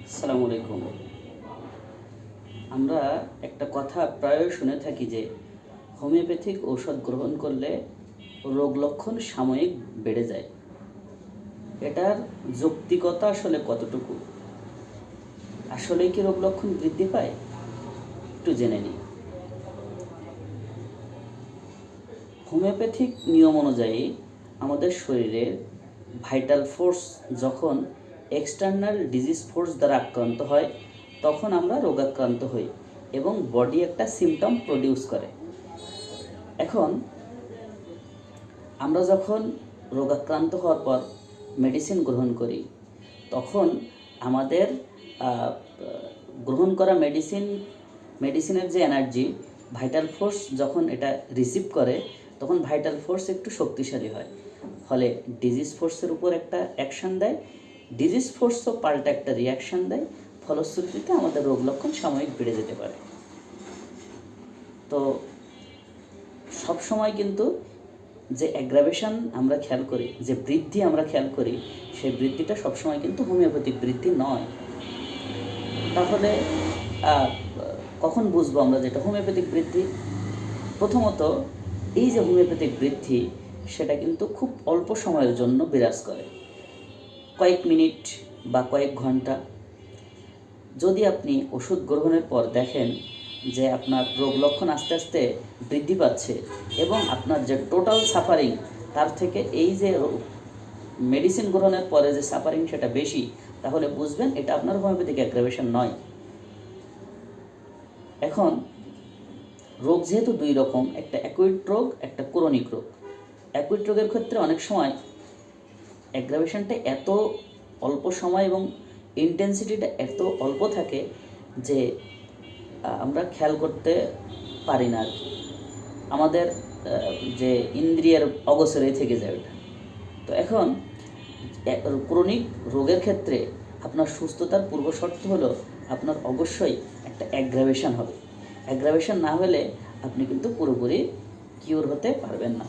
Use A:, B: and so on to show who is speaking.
A: আসসালামু আলাইকুম। আমরা একটা কথা প্রায়ই শুনে থাকি যে হোমিওপ্যাথিক ঔষধ গ্রহণ করলে রোগ লক্ষণ সাময়িক বেড়ে যায়। এটার যৌক্তিকতা আসলে কতটুকু? আসলেই কি রোগ লক্ষণ বৃদ্ধি পায়? একটু জেনে নিই। হোমিওপ্যাথিক নিয়ম অনুযায়ী আমাদের শরীরের ভাইটাল ফোর্স যখন এক্সটার্নাল ডিজিজ ফোর্স দ্বারা আক্রান্ত হয় তখন আমরা রোগাক্রান্ত হই এবং বডি একটা সিমটম প্রডিউস করে। এখন আমরা যখন রোগাক্রান্ত হওয়ার পর মেডিসিন গ্রহণ করি তখন আমাদের গ্রহণ করা মেডিসিনের যে এনার্জি ভাইটাল ফোর্স যখন এটা রিসিভ করে তখন ভাইটাল ফোর্স একটু শক্তিশালী হয়, ফলে ডিজিজ ফোর্সের উপর একটা অ্যাকশান দেয়, ডিজিজ ফোর্সও পাল্টা একটা রিয়াকশান দেয়, ফলশ্রুতিতে আমাদের রোগ লক্ষণ সাময়িক বেড়ে যেতে পারে। তো সবসময় কিন্তু যে অ্যাগ্রাভেশন আমরা খেয়াল করি, যে বৃদ্ধি আমরা খেয়াল করি, সেই বৃদ্ধিটা সবসময় কিন্তু হোমিওপ্যাথিক বৃদ্ধি নয়। তাহলে কখন বুঝবো আমরা যেটা হোমিওপ্যাথিক বৃদ্ধি? প্রথমত এই যে হোমিওপ্যাথিক বৃদ্ধি সেটা কিন্তু খুব অল্প সময়ের জন্য বিরাজ করে, কয়েক মিনিট বা কয়েক ঘন্টা। যদি আপনি ওষুধ গ্রহণের পর দেখেন যে আপনার রোগ লক্ষণ আস্তে আস্তে বৃদ্ধি পাচ্ছে এবং আপনার যে টোটাল সাফারিং তার থেকে এই যে মেডিসিন গ্রহণের পরে যে সাফারিং সেটা বেশি, তাহলে বুঝবেন এটা আপনার হোমিওপ্যাথিক অ্যাগ্রাভেশন নয়। এখন রোগ যেহেতু দুই রকম, একটা অ্যাকুইট রোগ, একটা ক্রনিক রোগ। অ্যাকুইট রোগের ক্ষেত্রে অনেক সময় অ্যাগ্রাভেশনটা এত অল্প সময় এবং ইন্টেন্সিটিটা এত অল্প থাকে যে আমরা খেয়াল করতে পারি না আর কি, আমাদের যে ইন্দ্রিয়ের অগোচরে থেকে যায় ওটা। তো এখন ক্রনিক রোগের ক্ষেত্রে আপনার সুস্থতার পূর্ব শর্ত হলো আপনার অবশ্যই একটা অ্যাগ্রাভেশন হবে। অ্যাগ্রাভেশন না হলে আপনি কিন্তু পুরোপুরি কিওর হতে পারবেন না।